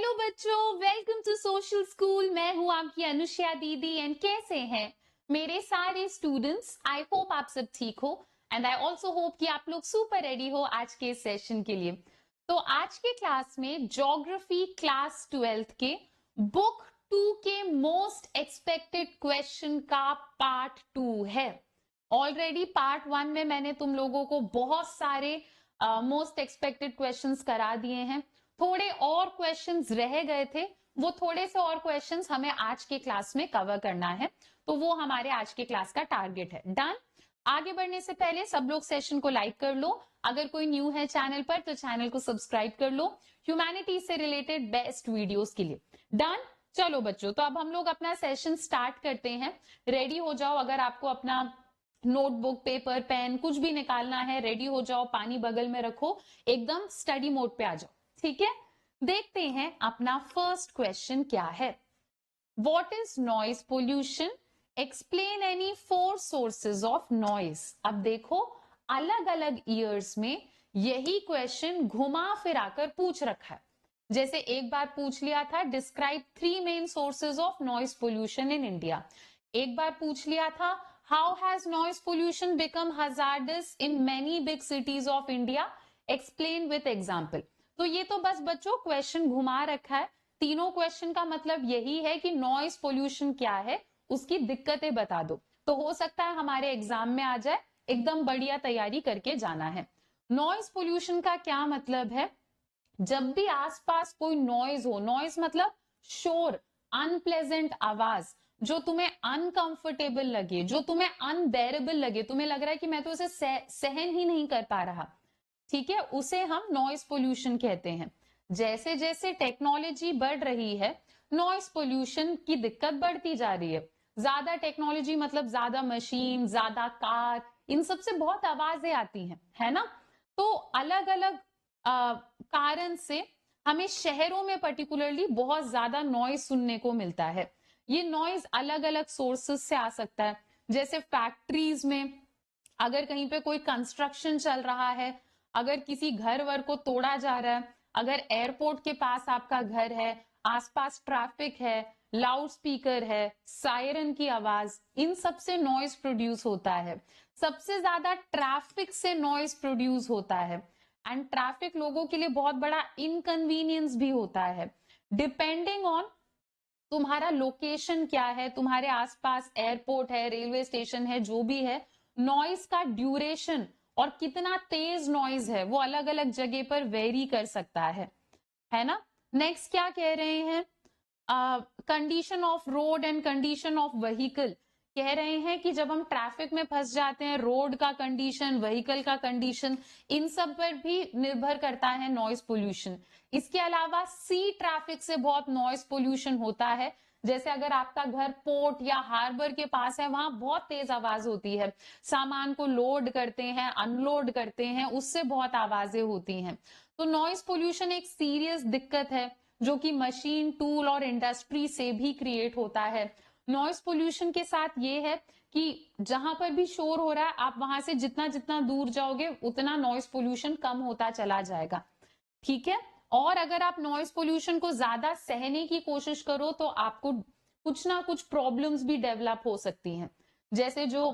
Hello बच्चों, welcome to social school. मैं हूं आपकी अनुष्या दीदी एंड कैसे हैं मेरे सारे स्टूडेंट्स। आई होप आप सब ठीक हो एंड आई ऑल्सो होप कि आप लोग सुपर रेडी हो आज के सेशन के लिए। तो आज के क्लास में ज्योग्राफी क्लास 12th के बुक 2 के मोस्ट एक्सपेक्टेड क्वेश्चन का पार्ट 2 है। ऑलरेडी पार्ट 1 में मैंने तुम लोगों को बहुत सारे मोस्ट एक्सपेक्टेड क्वेश्चंस करा दिए हैं। थोड़े और क्वेश्चंस रह गए थे, वो थोड़े से और क्वेश्चंस हमें आज के क्लास में कवर करना है, तो वो हमारे आज के क्लास का टारगेट है। डन। आगे बढ़ने से पहले सब लोग सेशन को लाइक कर लो। अगर कोई न्यू है चैनल पर तो चैनल को सब्सक्राइब कर लो ह्यूमैनिटी से रिलेटेड बेस्ट वीडियोस के लिए। डन। चलो बच्चों, तो अब हम लोग अपना सेशन स्टार्ट करते हैं। रेडी हो जाओ। अगर आपको अपना नोटबुक, पेपर, पेन कुछ भी निकालना है, रेडी हो जाओ, पानी बगल में रखो, एकदम स्टडी मोड पे आ जाओ। ठीक है, देखते हैं अपना फर्स्ट क्वेश्चन क्या है। What is noise pollution? Explain any 4 sources of noise. अब देखो, अलग अलग ईयर्स में यही क्वेश्चन घुमा फिराकर पूछ रखा है। जैसे एक बार पूछ लिया था, describe 3 main sources of noise pollution in India. एक बार पूछ लिया था, how has noise pollution become hazardous in many big cities of India, explain with example. तो ये तो बस बच्चों क्वेश्चन घुमा रखा है। तीनों क्वेश्चन का मतलब यही है कि नॉइज पोल्यूशन क्या है, उसकी दिक्कतें बता दो। तो हो सकता है हमारे एग्जाम में आ जाए, एकदम बढ़िया तैयारी करके जाना है। नॉइज पोल्यूशन का क्या मतलब है? जब भी आसपास कोई नॉइज हो, नॉइज मतलब शोर, अनप्लेजेंट आवाज, जो तुम्हें अनकंफर्टेबल लगे, जो तुम्हें अनबेरेबल लगे, तुम्हें लग रहा है कि मैं तो इसे सहन ही नहीं कर पा रहा, ठीक है, उसे हम नॉइज पोल्यूशन कहते हैं। जैसे जैसे टेक्नोलॉजी बढ़ रही है, नॉइज पोल्यूशन की दिक्कत बढ़ती जा रही है। ज्यादा टेक्नोलॉजी मतलब ज्यादा मशीन, ज्यादा कार, इन सब से बहुत आवाजें आती हैं, है ना। तो अलग अलग कारण से हमें शहरों में पर्टिकुलरली बहुत ज्यादा नॉइज सुनने को मिलता है। ये नॉइज अलग अलग सोर्सेस से आ सकता है। जैसे फैक्ट्रीज में अगर कहीं पे कोई कंस्ट्रक्शन चल रहा है, अगर किसी घर वर को तोड़ा जा रहा है, अगर एयरपोर्ट के पास आपका घर है, आसपास ट्रैफिक है, लाउड स्पीकर है, सायरन की आवाज, इन सब से नॉइज प्रोड्यूस होता है। सबसे ज्यादा ट्रैफिक से नॉइज प्रोड्यूस होता है एंड ट्रैफिक लोगों के लिए बहुत बड़ा इनकन्वीनियंस भी होता है। डिपेंडिंग ऑन तुम्हारा लोकेशन क्या है, तुम्हारे आसपास एयरपोर्ट है, रेलवे स्टेशन है, जो भी है, नॉइज का ड्यूरेशन और कितना तेज नॉइज है वो अलग अलग जगह पर वेरी कर सकता है ना। नेक्स्ट क्या कह रहे हैं? Condition of road and condition of vehicle. कह रहे हैं कि जब हम ट्रैफिक में फंस जाते हैं, रोड का कंडीशन, व्हीकल का कंडीशन, इन सब पर भी निर्भर करता है नॉइज पोल्यूशन। इसके अलावा सी ट्रैफिक से बहुत नॉइज पोल्यूशन होता है। जैसे अगर आपका घर पोर्ट या हार्बर के पास है, वहां बहुत तेज आवाज होती है, सामान को लोड करते हैं, अनलोड करते हैं, उससे बहुत आवाजें होती हैं। तो नॉइज पोल्यूशन एक सीरियस दिक्कत है जो कि मशीन, टूल और इंडस्ट्री से भी क्रिएट होता है। नॉइज पोल्यूशन के साथ ये है कि जहां पर भी शोर हो रहा है, आप वहां से जितना जितना दूर जाओगे उतना नॉइज पोल्यूशन कम होता चला जाएगा, ठीक है। और अगर आप नॉइज पोल्यूशन को ज्यादा सहने की कोशिश करो तो आपको कुछ ना कुछ प्रॉब्लम्स भी डेवलप हो सकती हैं। जैसे जो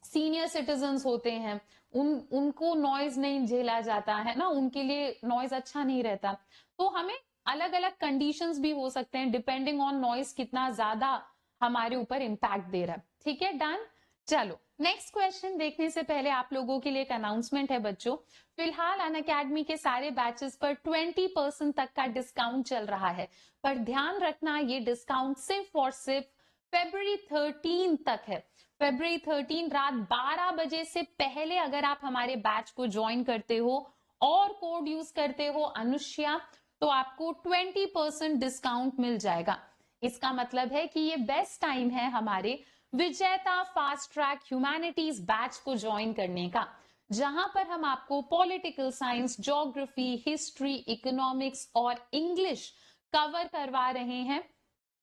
सीनियर सिटीजन्स होते हैं, उनको नॉइज नहीं झेला जाता है ना, उनके लिए नॉइज अच्छा नहीं रहता। तो हमें अलग अलग कंडीशंस भी हो सकते हैं डिपेंडिंग ऑन नॉइज कितना ज्यादा हमारे ऊपर इंपैक्ट दे रहा है, ठीक है। डन। चलो नेक्स्ट क्वेश्चन देखने से पहले आप लोगों के लिए एक अनाउंसमेंट है बच्चों। फिलहाल अनअकैडमी के सारे बैचेस पर 20% तक का डिस्काउंट चल रहा है, पर ध्यान रखना ये डिस्काउंट सिर्फ और सिर्फ February 13 तक है। February 13 रात 12 बजे से पहले अगर आप हमारे बैच को ज्वाइन करते हो और कोड यूज करते हो अनुष्या, तो आपको 20% डिस्काउंट मिल जाएगा। इसका मतलब है कि ये बेस्ट टाइम है हमारे विजेता फास्ट ट्रैक ह्यूमैनिटीज बैच को ज्वाइन करने का, जहां पर हम आपको political science, geography, history, economics और इंग्लिश कवर करवा रहे हैं।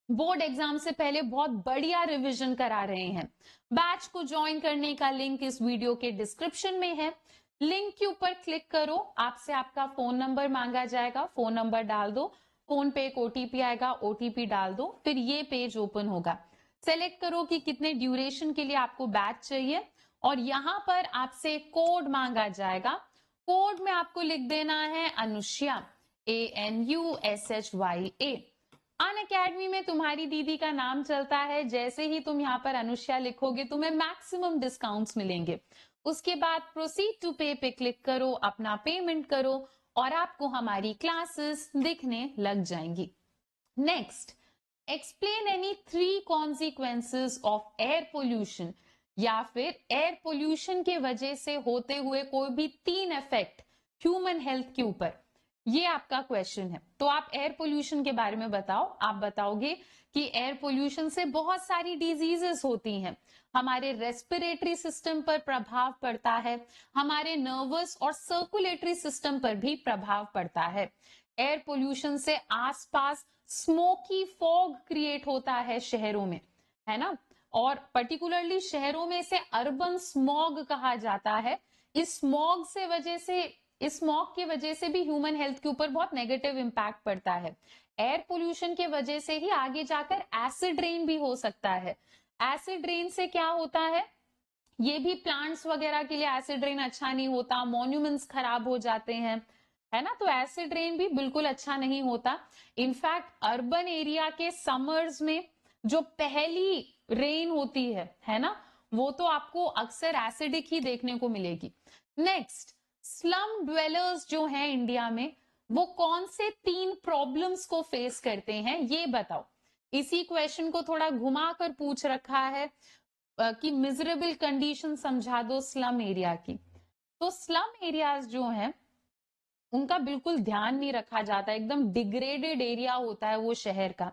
बोर्ड एग्जाम से पहले बहुत बढ़िया रिवीजन करा रहे हैं। बैच को ज्वाइन करने का लिंक इस वीडियो के डिस्क्रिप्शन में है। लिंक के ऊपर क्लिक करो, आपसे आपका फोन नंबर मांगा जाएगा, फोन नंबर डाल दो, फोन पे एक ओटीपी आएगा, ओटीपी डाल दो, फिर ये पेज ओपन होगा। सेलेक्ट करो कि कितने ड्यूरेशन के लिए आपको बैच चाहिए और यहाँ पर आपसे कोड मांगा जाएगा। कोड में आपको लिख देना है अनुष्या, ANUSHYA। अनअकैडमी में तुम्हारी दीदी का नाम चलता है, जैसे ही तुम यहाँ पर अनुष्या लिखोगे तुम्हें मैक्सिमम डिस्काउंट्स मिलेंगे। उसके बाद प्रोसीड टू पे पे क्लिक करो, अपना पेमेंट करो और आपको हमारी क्लासेस दिखने लग जाएंगी। Next, explain any 3 consequences of air pollution, या फिर एयर पोल्यूशन के वजह से होते हुए कोई भी 3 इफेक्ट ह्यूमन हेल्थ के ऊपर, ये आपका क्वेश्चन है। तो आप एयर पोल्यूशन के बारे में बताओ। आप बताओगे कि एयर पोल्यूशन से बहुत सारी डिजीजेस होती हैं, हमारे रेस्पिरेटरी सिस्टम पर प्रभाव पड़ता है, हमारे नर्वस और सर्कुलेटरी सिस्टम पर भी प्रभाव पड़ता है। एयर पोल्यूशन से आसपास स्मोकी फॉग क्रिएट होता है शहरों में, है ना, और पर्टिकुलरली शहरों में इसे अर्बन स्मॉग कहा जाता है। इस स्मॉग की वजह से भी ह्यूमन हेल्थ के ऊपर बहुत नेगेटिव इंपैक्ट पड़ता है। एयर पोल्यूशन के वजह से ही आगे जाकर एसिड रेन भी हो सकता है। एसिड रेन से क्या होता है, ये भी प्लांट्स वगैरह के लिए एसिड रेन अच्छा नहीं होता, मॉन्यूमेंट्स खराब हो जाते हैं, है ना, तो एसिड रेन भी बिल्कुल अच्छा नहीं होता। इनफैक्ट अर्बन एरिया के समर्स में जो पहली रेन होती है ना, वो तो आपको अक्सर एसिडिक ही देखने को मिलेगी। नेक्स्ट, स्लम ड्वेलर्स जो हैं इंडिया में, वो कौन से 3 प्रॉब्लम्स को फेस करते हैं ये बताओ। इसी क्वेश्चन को थोड़ा घुमा कर पूछ रखा है कि मिजरेबल कंडीशन समझा दो स्लम एरिया की। तो स्लम एरियाज जो हैं उनका बिल्कुल ध्यान नहीं रखा जाता, एकदम डिग्रेडेड एरिया होता है वो शहर का।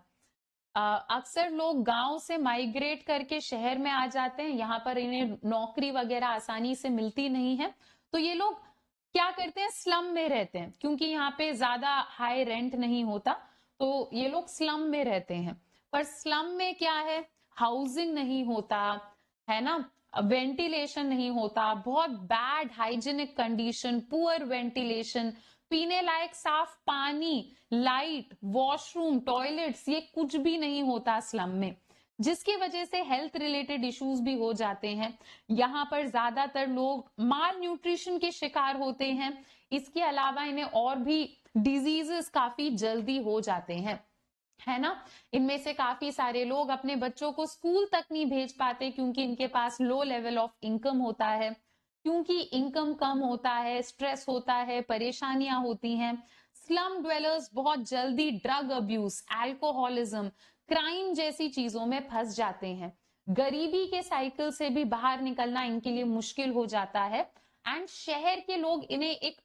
अक्सर लोग गांव से माइग्रेट करके शहर में आ जाते हैं, यहाँ पर इन्हें नौकरी वगैरह आसानी से मिलती नहीं है, तो ये लोग क्या करते हैं, स्लम में रहते हैं, क्योंकि यहाँ पे ज्यादा हाई रेंट नहीं होता, तो ये लोग स्लम में रहते हैं। पर स्लम में क्या है, हाउसिंग नहीं होता, है ना, वेंटिलेशन नहीं होता, बहुत bad hygienic condition, poor ventilation, पीने लायक साफ पानी, लाइट, वॉशरूम, टॉयलेट्स, ये कुछ भी नहीं होता स्लम में, जिसकी वजह से हेल्थ रिलेटेड इश्यूज भी हो जाते हैं। यहाँ पर ज्यादातर लोग माल न्यूट्रिशन के शिकार होते हैं। इसके अलावा इन्हें और भी डिजीजेस काफी जल्दी हो जाते हैं, है ना। इनमें से काफी सारे लोग अपने बच्चों को स्कूल तक नहीं भेज पाते क्योंकि इनके पास लो लेवल ऑफ इनकम होता है। क्योंकि इनकम कम होता है, स्ट्रेस होता है, परेशानियां होती हैं, स्लम ड्वेलर्स बहुत जल्दी ड्रग अब्यूज, अल्कोहलिज्म, क्राइम जैसी चीजों में फंस जाते हैं। गरीबी के साइकिल से भी बाहर निकलना इनके लिए मुश्किल हो जाता है। एंड शहर के लोग इन्हें एक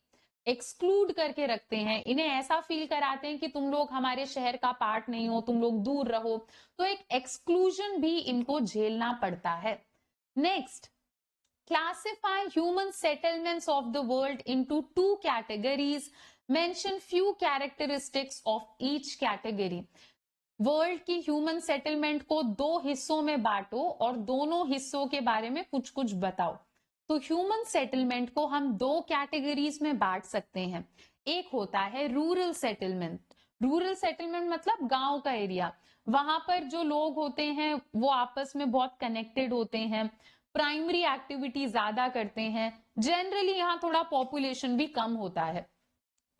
एक्सक्लूड करके रखते हैं, इन्हें ऐसा फील कराते हैं कि तुम लोग हमारे शहर का पार्ट नहीं हो, तुम लोग दूर रहो, तो एक एक्सक्लूजन भी इनको झेलना पड़ता है। Next, classify human settlements of the world into 2 categories. Mention few characteristics of each category. World की ह्यूमन सेटलमेंट को 2 हिस्सों में बांटो और दोनों हिस्सों के बारे में कुछ कुछ बताओ। तो ह्यूमन सेटलमेंट को हम 2 कैटेगरीज में बांट सकते हैं। एक होता है रूरल सेटलमेंट। रूरल सेटलमेंट मतलब गांव का एरिया, वहां पर जो लोग होते हैं वो आपस में बहुत कनेक्टेड होते हैं, प्राइमरी एक्टिविटी ज्यादा करते हैं, जनरली यहाँ थोड़ा पॉपुलेशन भी कम होता है,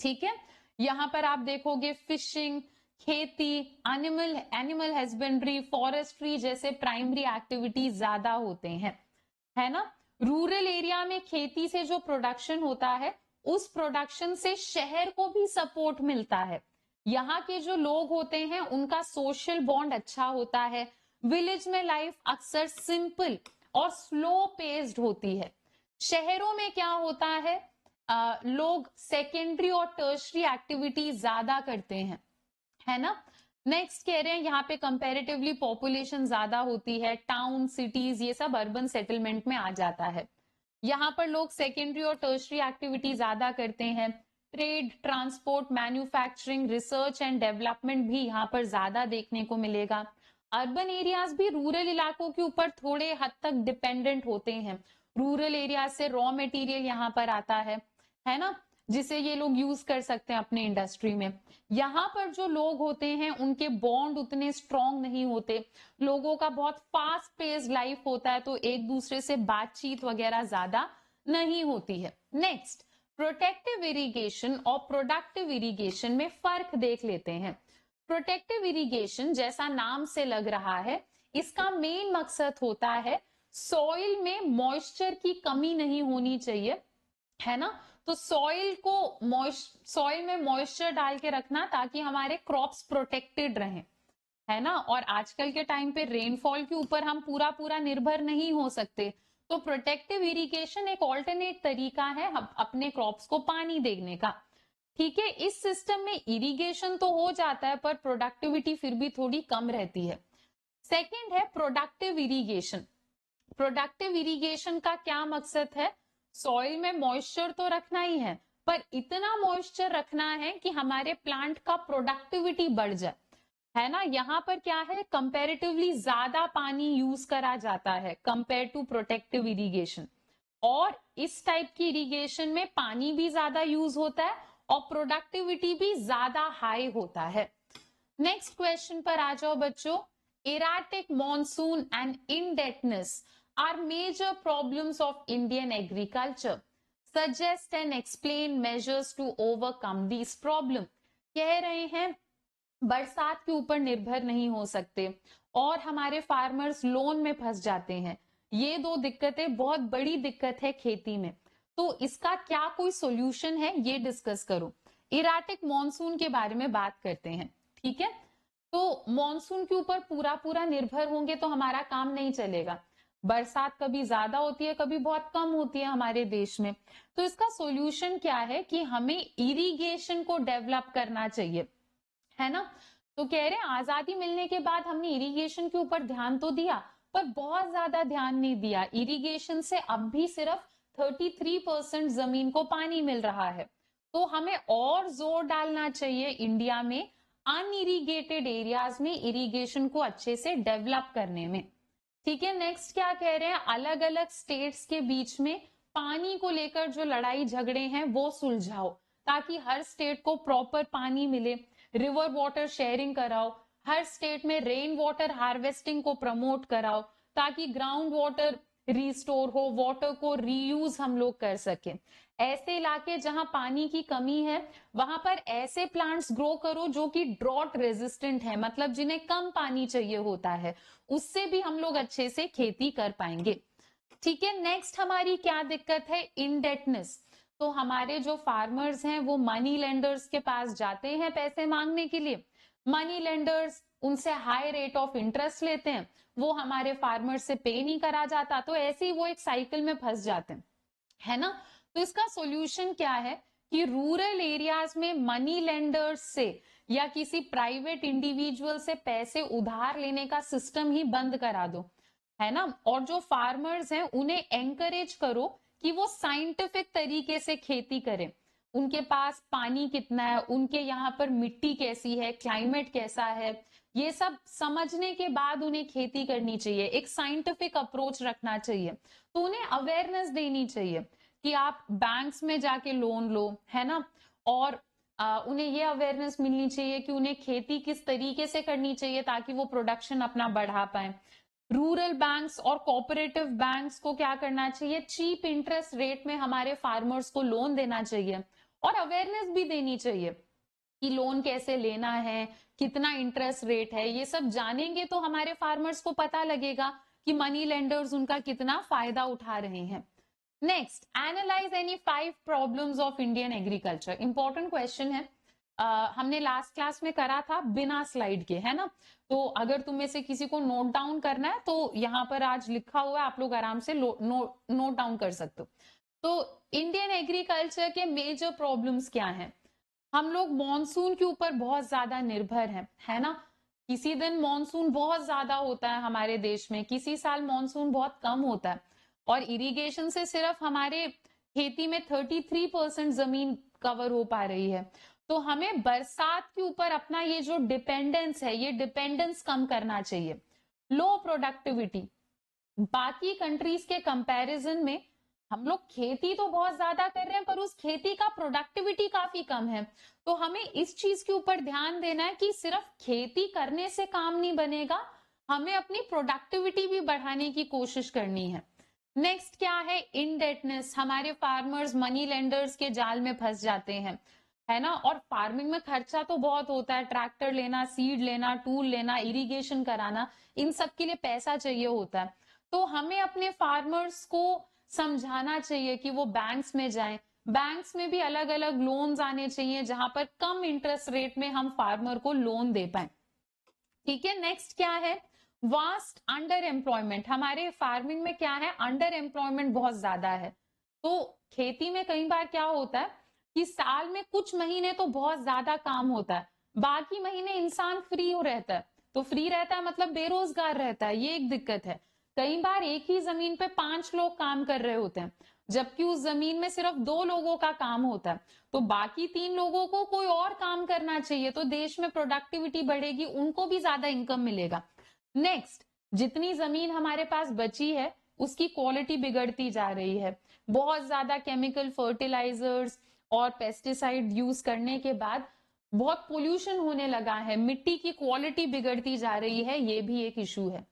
ठीक है। यहाँ पर आप देखोगे फिशिंग, खेती, एनिमल हस्बेंड्री, फॉरेस्ट्री जैसे प्राइमरी एक्टिविटी ज्यादा होते हैं, है ना। रूरल एरिया में खेती से जो प्रोडक्शन होता है उस प्रोडक्शन से शहर को भी सपोर्ट मिलता है। यहाँ के जो लोग होते हैं उनका सोशल बॉन्ड अच्छा होता है। विलेज में लाइफ अक्सर सिंपल और स्लो पेस्ड होती है। शहरों में क्या होता है, लोग सेकेंडरी और टर्शरी एक्टिविटी ज्यादा करते हैं, है ना। नेक्स्ट कह रहे हैं यहाँ पे कंपैरेटिवली पॉपुलेशन ज्यादा होती है, टाउन, सिटीज, ये सब अर्बन सेटलमेंट में आ जाता है। यहाँ पर लोग सेकेंडरी और टर्शरी एक्टिविटी ज्यादा करते हैं। Trade, transport, manufacturing, research and development भी यहाँ पर ज्यादा देखने को मिलेगा। अर्बन एरियाज भी रूरल इलाकों के ऊपर थोड़े हद तक डिपेंडेंट होते हैं। रूरल एरिया से रॉ मटेरियल यहाँ पर आता है ना। जिसे ये लोग यूज कर सकते हैं अपने इंडस्ट्री में। यहाँ पर जो लोग होते हैं उनके बॉन्ड उतने स्ट्रांग नहीं होते, लोगों का बहुत फास्ट पेस लाइफ होता है, तो एक दूसरे से बातचीत वगैरह ज्यादा नहीं होती है। नेक्स्ट, प्रोटेक्टिव इरिगेशन और प्रोडक्टिव इरिगेशन में फर्क देख लेते हैं। प्रोटेक्टिव इरिगेशन जैसा नाम से लग रहा है, इसका मेन मकसद होता है सॉइल में मॉइस्चर की कमी नहीं होनी चाहिए, है ना। तो सॉइल में मॉइस्चर डाल के रखना ताकि हमारे क्रॉप्स प्रोटेक्टेड रहें, है ना। और आजकल के टाइम पे रेनफॉल के ऊपर हम पूरा पूरा निर्भर नहीं हो सकते, तो प्रोटेक्टिव इरिगेशन एक ऑल्टरनेट तरीका है अपने क्रॉप्स को पानी देने का। ठीक है, इस सिस्टम में इरिगेशन तो हो जाता है पर प्रोडक्टिविटी फिर भी थोड़ी कम रहती है। सेकेंड है प्रोडक्टिव इरिगेशन। प्रोडक्टिव इरिगेशन का क्या मकसद है, सॉइल में मॉइस्चर तो रखना ही है, पर इतना मॉइस्चर रखना है कि हमारे प्लांट का प्रोडक्टिविटी बढ़ जाए, है ना। यहाँ पर क्या है, कंपैरेटिवली ज्यादा पानी यूज करा जाता है कंपेयर टू प्रोटेक्टिव इरिगेशन, और इस टाइप की इरिगेशन में पानी भी ज्यादा यूज होता है और प्रोडक्टिविटी भी ज्यादा हाई होता है। नेक्स्ट क्वेश्चन पर आ जाओ बच्चों। erratic monsoon and indebtedness are major problems of Indian agriculture. Suggest and explain measures to overcome these problem. कह रहे हैं बरसात के ऊपर निर्भर नहीं हो सकते और हमारे फार्मर्स लोन में फंस जाते हैं। ये दो दिक्कतें बहुत बड़ी दिक्कत है खेती में, तो इसका क्या कोई सॉल्यूशन है ये डिस्कस करो। इराटिक मॉनसून के बारे में बात करते हैं, ठीक है। तो मॉनसून के ऊपर पूरा पूरा निर्भर होंगे तो हमारा काम नहीं चलेगा। बरसात कभी ज्यादा होती है, कभी बहुत कम होती है हमारे देश में। तो इसका सॉल्यूशन क्या है कि हमें इरिगेशन को डेवलप करना चाहिए, है ना। तो कह रहे हैं आजादी मिलने के बाद हमने इरिगेशन के ऊपर ध्यान तो दिया पर बहुत ज्यादा ध्यान नहीं दिया। इरिगेशन से अब भी सिर्फ 33% जमीन को पानी मिल रहा है, तो हमें और जोर डालना चाहिए इंडिया में अनइरिगेटेड एरियाज में इरिगेशन को अच्छे से डेवलप करने में। ठीक है, नेक्स्ट क्या कह रहे हैं, अलग अलग स्टेट्स के बीच में पानी को लेकर जो लड़ाई झगड़े हैं वो सुलझाओ ताकि हर स्टेट को प्रॉपर पानी मिले। रिवर वाटर शेयरिंग कराओ, हर स्टेट में रेन वाटर हार्वेस्टिंग को प्रमोट कराओ ताकि ग्राउंड वाटर रिस्टोर हो, वाटर को रीयूज हम लोग कर सके। ऐसे इलाके जहां पानी की कमी है वहां पर ऐसे प्लांट्स ग्रो करो जो कि ड्रॉट रेजिस्टेंट है, मतलब जिन्हें कम पानी चाहिए होता है, उससे भी हम लोग अच्छे से खेती कर पाएंगे। ठीक है, नेक्स्ट हमारी क्या दिक्कत है, इनडेटनेस। तो हमारे जो फार्मर्स हैं वो मनी लेंडर्स के पास जाते हैं पैसे मांगने के लिए, मनी लेंडर्स उनसे हाई रेट ऑफ इंटरेस्ट लेते हैं, वो हमारे फार्मर से पे नहीं करा जाता, तो ऐसे ही वो एक साइकिल में फंस जाते हैं, है ना। तो इसका सॉल्यूशन क्या है कि रूरल एरियाज में मनी लेंडर्स से या किसी प्राइवेट इंडिविजुअल से पैसे उधार लेने का सिस्टम ही बंद करा दो, है ना। और जो फार्मर्स हैं उन्हें एंकरेज करो कि वो साइंटिफिक तरीके से खेती करें। उनके पास पानी कितना है, उनके यहाँ पर मिट्टी कैसी है, क्लाइमेट कैसा है, ये सब समझने के बाद उन्हें खेती करनी चाहिए। एक साइंटिफिक अप्रोच रखना चाहिए, तो उन्हें अवेयरनेस देनी चाहिए कि आप बैंक्स में जाके लोन लो, है ना। और उन्हें ये अवेयरनेस मिलनी चाहिए कि उन्हें खेती किस तरीके से करनी चाहिए ताकि वो प्रोडक्शन अपना बढ़ा पाए। रूरल बैंक्स और कोऑपरेटिव बैंक्स को क्या करना चाहिए, चीप इंटरेस्ट रेट में हमारे फार्मर्स को लोन देना चाहिए और अवेयरनेस भी देनी चाहिए कि लोन कैसे लेना है, कितना इंटरेस्ट रेट है। ये सब जानेंगे तो हमारे फार्मर्स को पता लगेगा कि मनी लेंडर्स उनका कितना फायदा उठा रहे हैं। Next, analyse any 5 problems of Indian agriculture. Important question है, हमने लास्ट क्लास में करा था बिना स्लाइड के, है ना। तो अगर तुम में से किसी को नोट डाउन करना है तो यहाँ पर आज लिखा हुआ है, आप लोग आराम से नोट डाउन कर सकते हो। तो इंडियन एग्रीकल्चर के मेजर प्रॉब्लम्स क्या हैं, हम लोग मॉनसून के ऊपर बहुत ज्यादा निर्भर हैं, है ना। किसी दिन मॉनसून बहुत ज्यादा होता है हमारे देश में, किसी साल मॉनसून बहुत कम होता है, और इरिगेशन से सिर्फ हमारे खेती में 33% जमीन कवर हो पा रही है। तो हमें बरसात के ऊपर अपना ये जो डिपेंडेंस है, ये डिपेंडेंस कम करना चाहिए। लो प्रोडक्टिविटी, बाकी कंट्रीज के कंपैरिजन में हम लोग खेती तो बहुत ज्यादा कर रहे हैं पर उस खेती का प्रोडक्टिविटी काफी कम है। तो हमें इस चीज के ऊपर ध्यान देना है कि सिर्फ खेती करने से काम नहीं बनेगा, हमें अपनी प्रोडक्टिविटी भी बढ़ाने की कोशिश करनी है। नेक्स्ट क्या है, इनडेटनेस। हमारे फार्मर्स मनी लेंडर्स के जाल में फंस जाते हैं, है ना। और फार्मिंग में खर्चा तो बहुत होता है, ट्रैक्टर लेना, सीड लेना, टूल लेना, इरिगेशन कराना, इन सब के लिए पैसा चाहिए होता है। तो हमें अपने फार्मर्स को समझाना चाहिए कि वो बैंक्स में जाएं। बैंक्स में भी अलग अलग लोन्स आने चाहिए जहां पर कम इंटरेस्ट रेट में हम फार्मर को लोन दे पाए। ठीक है, नेक्स्ट क्या है, वास्ट अंडर एम्प्लॉयमेंट। हमारे फार्मिंग में क्या है, अंडर एम्प्लॉयमेंट बहुत ज्यादा है। तो खेती में कई बार क्या होता है कि साल में कुछ महीने तो बहुत ज्यादा काम होता है, बाकी महीने इंसान फ्री हो रहता है। तो फ्री रहता है मतलब बेरोजगार रहता है, ये एक दिक्कत है। कई बार एक ही जमीन पे 5 लोग काम कर रहे होते हैं, जबकि उस जमीन में सिर्फ 2 लोगों का काम होता है। तो बाकी 3 लोगों को कोई और काम करना चाहिए, तो देश में प्रोडक्टिविटी बढ़ेगी, उनको भी ज्यादा इनकम मिलेगा। नेक्स्ट, जितनी जमीन हमारे पास बची है उसकी क्वालिटी बिगड़ती जा रही है। बहुत ज्यादा केमिकल फर्टिलाइजर्स और पेस्टिसाइड यूज करने के बाद बहुत पोल्यूशन होने लगा है, मिट्टी की क्वालिटी बिगड़ती जा रही है, ये भी एक इशू है।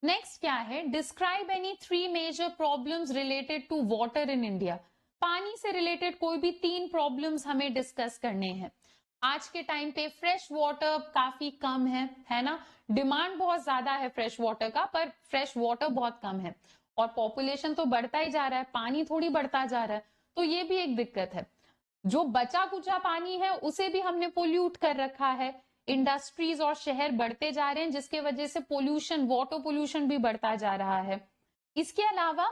नेक्स्ट क्या है, describe any 3 major problems related to water in India. पानी से रिलेटेड कोई भी 3 प्रॉब्लम्स हमें डिस्कस करने हैं। आज के टाइम पे फ्रेश वाटर काफी कम है ना। डिमांड बहुत ज्यादा है फ्रेश वाटर का, पर फ्रेश वाटर बहुत कम है। और पॉपुलेशन तो बढ़ता ही जा रहा है, पानी थोड़ी बढ़ता जा रहा है, तो ये भी एक दिक्कत है। जो बचा कुचा पानी है उसे भी हमने पोल्यूट कर रखा है। इंडस्ट्रीज और शहर बढ़ते जा रहे हैं जिसके वजह से पोल्यूशन, वाटर पोल्यूशन भी बढ़ता जा रहा है। इसके अलावा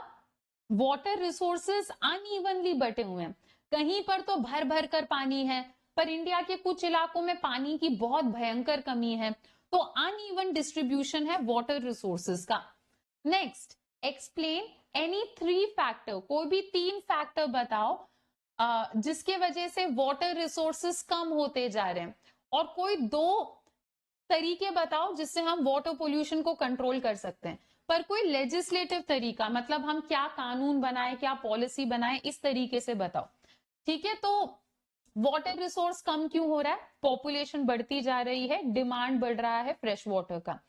वाटर रिसोर्सेज अनइवनली बटे हुए हैं, कहीं पर तो भर भर कर पानी है, पर इंडिया के कुछ इलाकों में पानी की बहुत भयंकर कमी है। तो अनइवन डिस्ट्रीब्यूशन है वाटर रिसोर्सेज का। Next, explain any 3 factor. कोई भी 3 फैक्टर बताओ जिसके वजह से वाटर रिसोर्सेस कम होते जा रहे हैं, और कोई 2 तरीके बताओ जिससे हम वाटर पोल्यूशन को कंट्रोल कर सकते हैं। पर कोई लेजिस्लेटिव तरीका, मतलब हम क्या कानून बनाए, क्या पॉलिसी बनाए, इस तरीके से बताओ। ठीक है, तो वाटर रिसोर्स कम क्यों हो रहा है, पॉपुलेशन बढ़ती जा रही है, डिमांड बढ़ रहा है फ्रेश वाटर का।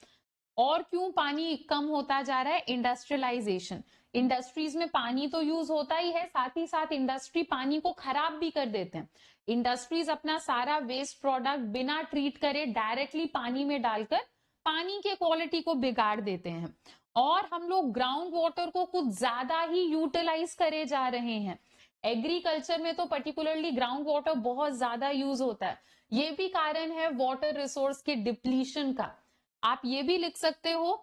और क्यों पानी कम होता जा रहा है, इंडस्ट्रियलाइजेशन। इंडस्ट्रीज में पानी तो यूज होता ही है, साथ ही साथ इंडस्ट्री पानी को खराब भी कर देते हैं। इंडस्ट्रीज अपना सारा वेस्ट प्रोडक्ट बिना ट्रीट करे डायरेक्टली पानी में डालकर पानी के क्वालिटी को बिगाड़ देते हैं। और हम लोग ग्राउंड वाटर को कुछ ज्यादा ही यूटिलाइज करे जा रहे हैं। एग्रीकल्चर में तो पर्टिकुलरली ग्राउंड वाटर बहुत ज्यादा यूज होता है, ये भी कारण है वाटर रिसोर्स के डिप्लीशन का। आप ये भी लिख सकते हो,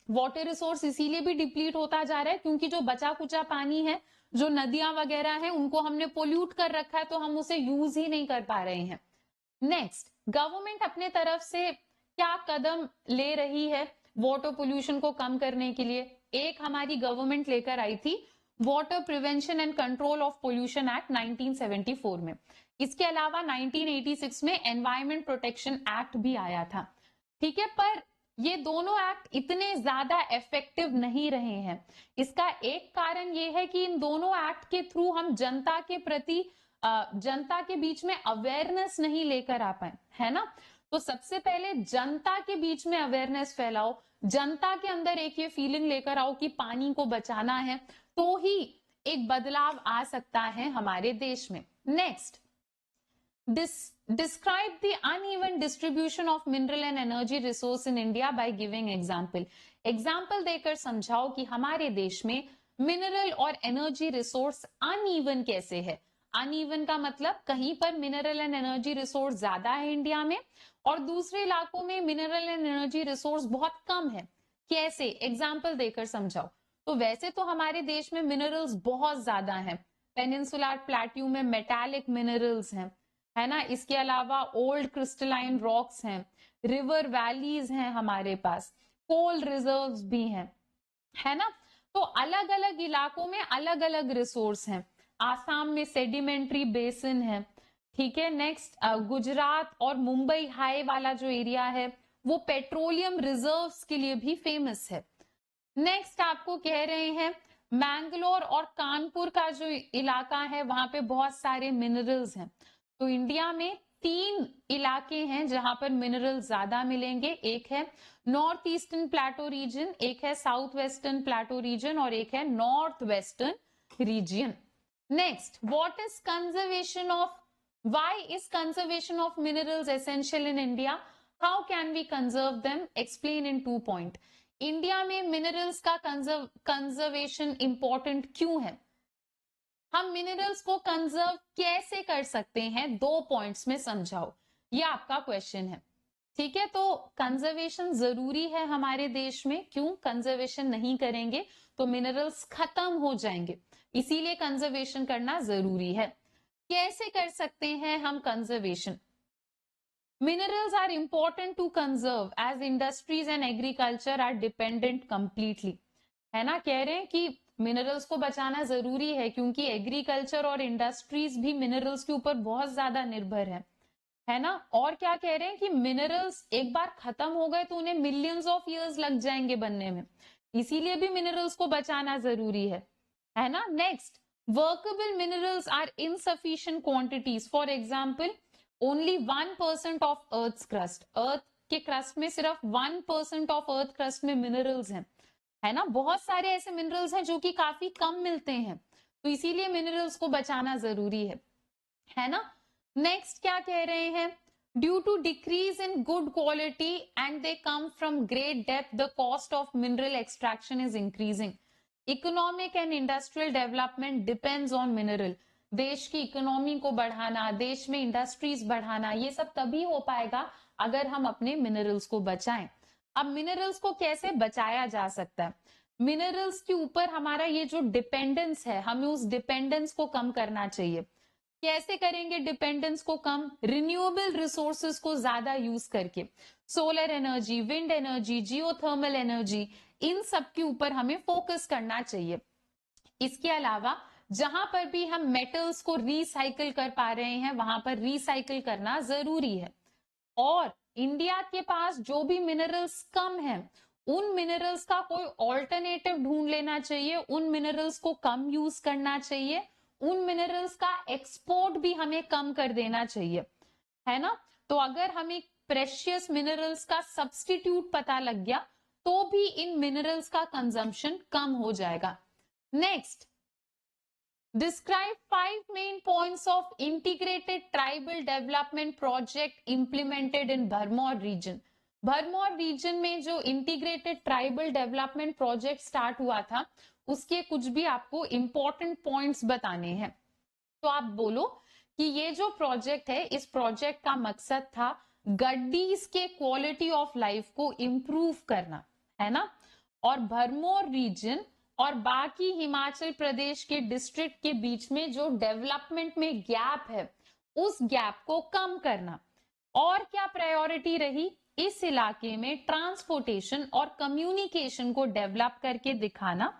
वाटर रिसोर्स इसीलिए भी डिप्लीट होता जा रहा है क्योंकि जो बचा कुचा पानी है, जो नदियां वगैरह हैं, उनको हमने पोल्यूट कर रखा है, तो हम उसे यूज ही नहीं कर पा रहे हैं। नेक्स्ट, गवर्नमेंट अपने तरफ से क्या कदम ले रही है वाटर पोल्यूशन को कम करने के लिए। एक हमारी गवर्नमेंट लेकर आई थी water prevention and control of pollution act 1974 में। इसके अलावा 1986 में एनवायरमेंट प्रोटेक्शन एक्ट भी आया था। ठीक है, पर ये दोनों एक्ट इतने ज्यादा इफेक्टिव नहीं रहे हैं। इसका एक कारण ये है कि इन दोनों एक्ट के थ्रू हम जनता के प्रति, जनता के बीच में अवेयरनेस नहीं लेकर आ पाए, है ना। तो सबसे पहले जनता के बीच में अवेयरनेस फैलाओ, जनता के अंदर एक ये फीलिंग लेकर आओ कि पानी को बचाना है, तो ही एक बदलाव आ सकता है हमारे देश में। Next, describe the uneven distribution of mineral and energy resource in India by giving example। Example देकर समझाओ कि हमारे देश में मिनरल और एनर्जी रिसोर्स अनइवन कैसे है। अनइवन का मतलब कहीं पर मिनरल एंड एनर्जी रिसोर्स ज्यादा है इंडिया में, और दूसरे इलाकों में मिनरल एंड एनर्जी रिसोर्स बहुत कम है। कैसे, एग्जाम्पल देकर समझाओ। तो वैसे तो हमारे देश में मिनरल्स बहुत ज्यादा हैं, पेनिनसुलर प्लेट्यू में मेटालिक मिनरल्स हैं, है ना। इसके अलावा ओल्ड क्रिस्टलाइन रॉक्स हैं, रिवर वैलीज हैं हमारे पास, कोल रिजर्व्स भी हैं, है ना। तो अलग अलग इलाकों में अलग अलग रिसोर्स हैं। आसाम में सेडिमेंट्री बेसिन है, ठीक है। नेक्स्ट, गुजरात और मुंबई हाई वाला जो एरिया है वो पेट्रोलियम रिजर्व्स के लिए भी फेमस है। नेक्स्ट आपको कह रहे हैं मैंगलोर और कानपुर का जो इलाका है वहां पे बहुत सारे मिनरल्स हैं। तो इंडिया में 3 इलाके हैं जहां पर मिनरल ज्यादा मिलेंगे। एक है नॉर्थ ईस्टर्न प्लेटो रीजन, एक है साउथ वेस्टर्न प्लेटो रीजन और एक है north western region. Next, what is conservation of, why is conservation of minerals essential in India? How can we conserve them? Explain in 2 point. India में minerals का conservation important क्यों है? हम minerals को conserve कैसे कर सकते हैं? 2 पॉइंट्स में समझाओ, ये आपका क्वेश्चन है। ठीक है, तो कंजर्वेशन जरूरी है हमारे देश में। क्यों? कंजर्वेशन नहीं करेंगे तो मिनरल्स खत्म हो जाएंगे, इसीलिए कंजर्वेशन करना जरूरी है। कैसे कर सकते हैं हम conservation? Minerals are important to conserve as industries and agriculture are dependent completely. है ना, कह रहे हैं कि मिनरल्स को बचाना जरूरी है क्योंकि एग्रीकल्चर और इंडस्ट्रीज भी मिनरल्स के ऊपर बहुत ज्यादा निर्भर है ना। और क्या कह रहे हैं कि मिनरल्स एक बार खत्म हो गए तो उन्हें मिलियंस ऑफ इयर्स लग जाएंगे बनने में, इसीलिए भी मिनरल्स को बचाना जरूरी है ना। Next, workable minerals are insufficient quantities. For example, only 1% of earth crust, earth के क्रस्ट में सिर्फ 1% ऑफ अर्थ क्रस्ट में मिनरल्स हैं, है ना। बहुत सारे ऐसे मिनरल्स हैं जो कि काफी कम मिलते हैं, तो इसीलिए मिनरल्स को बचाना जरूरी है ना। नेक्स्ट क्या कह रहे हैं? Due to decrease in good quality and they come from great depth, the cost of mineral extraction is increasing. Economic and industrial development depends on mineral. देश की इकोनॉमी को बढ़ाना, देश में इंडस्ट्रीज बढ़ाना, ये सब तभी हो पाएगा अगर हम अपने मिनरल्स को बचाएं। अब मिनरल्स को कैसे बचाया जा सकता है? मिनरल्स के ऊपर हमारा ये जो डिपेंडेंस है, हमें उस डिपेंडेंस को कम करना चाहिए। कैसे करेंगे डिपेंडेंस को कम? रिन्यूएबल रिसोर्सेज को ज्यादा यूज करके, solar energy, wind energy, geothermal energy, इन सब के ऊपर हमें फोकस करना चाहिए। इसके अलावा जहां पर भी हम मेटल्स को रिसाइकिल कर पा रहे हैं वहां पर रिसाइकिल करना जरूरी है। और इंडिया के पास जो भी मिनरल्स कम हैं, उन मिनरल्स का कोई ऑल्टरनेटिव ढूंढ लेना चाहिए, उन मिनरल्स को कम यूज करना चाहिए, उन मिनरल्स का एक्सपोर्ट भी हमें कम कर देना चाहिए, है ना। तो अगर हमें प्रेशियस मिनरल्स का सब्स्टिट्यूट पता लग गया तो भी इन मिनरल्स का कंजम्पशन कम हो जाएगा। Next, describe 5 main points of integrated tribal development project implemented in Bharmor region. Bharmour region में जो integrated tribal development project start हुआ था उसके कुछ भी आपको इंपॉर्टेंट पॉइंट्स बताने हैं। तो आप बोलो कि ये जो प्रोजेक्ट है, इस प्रोजेक्ट का मकसद था गड्डीज के क्वालिटी ऑफ लाइफ को इंप्रूव करना, है ना। और भरमौर रीजन और बाकी हिमाचल प्रदेश के डिस्ट्रिक्ट के बीच में जो डेवलपमेंट में गैप है, उस गैप को कम करना। और क्या प्रायोरिटी रही? इस इलाके में ट्रांसपोर्टेशन और कम्युनिकेशन को डेवलप करके दिखाना,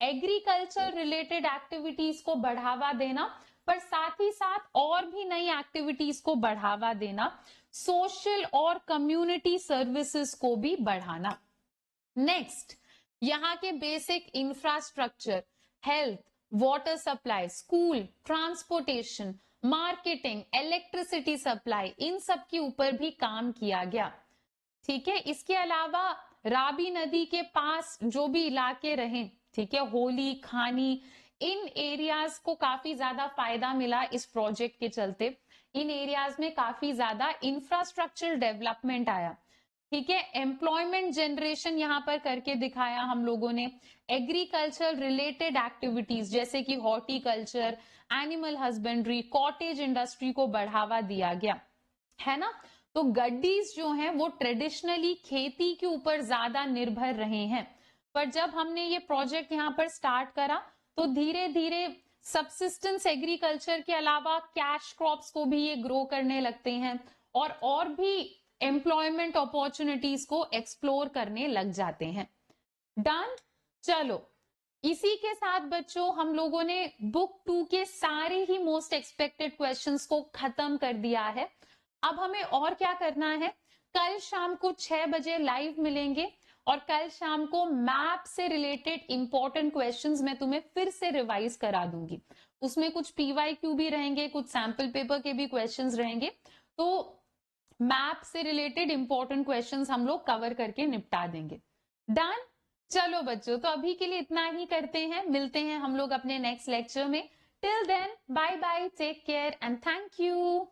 एग्रीकल्चर रिलेटेड एक्टिविटीज को बढ़ावा देना, पर साथ ही साथ और भी नई एक्टिविटीज को बढ़ावा देना, सोशल और कम्युनिटी सर्विसेज को भी बढ़ाना। नेक्स्ट, यहाँ के basic infrastructure, health, water supply, school, transportation, marketing, electricity supply, इन सब के ऊपर भी काम किया गया। ठीक है, इसके अलावा राबी नदी के पास जो भी इलाके रहे, ठीक है, होली, खानी, इन एरियाज को काफी ज्यादा फायदा मिला इस प्रोजेक्ट के चलते। इन एरियाज में काफी ज्यादा इंफ्रास्ट्रक्चर डेवलपमेंट आया। ठीक है, एम्प्लॉयमेंट जनरेशन यहां पर करके दिखाया हम लोगों ने। एग्रीकल्चर रिलेटेड एक्टिविटीज जैसे कि horticulture, animal husbandry, cottage industry को बढ़ावा दिया गया, है ना। तो गड्डीज जो हैं वो ट्रेडिशनली खेती के ऊपर ज्यादा निर्भर रहे हैं, पर जब हमने ये प्रोजेक्ट यहाँ पर स्टार्ट करा तो धीरे धीरे सबसिस्टेंस एग्रीकल्चर के अलावा कैश क्रॉप्स को भी ये ग्रो करने लगते हैं और भी एम्प्लॉयमेंट अपॉर्चुनिटीज को एक्सप्लोर करने लग जाते हैं। डन। चलो, इसी के साथ बच्चों हम लोगों ने बुक 2 के सारे ही मोस्ट एक्सपेक्टेड क्वेश्चंस को खत्म कर दिया है। अब हमें और क्या करना है? कल शाम को 6 बजे लाइव मिलेंगे और कल शाम को मैप से रिलेटेड इंपॉर्टेंट क्वेश्चंस मैं तुम्हें फिर से रिवाइज करा दूंगी। उसमें कुछ पीवाईक्यू भी रहेंगे, कुछ सैंपल पेपर के भी क्वेश्चंस रहेंगे। तो मैप से रिलेटेड इंपॉर्टेंट क्वेश्चंस हम लोग कवर करके निपटा देंगे। डन। चलो बच्चों, तो अभी के लिए इतना ही करते हैं, मिलते हैं हम लोग अपने नेक्स्ट लेक्चर में। Till then, bye bye, take care and thank you.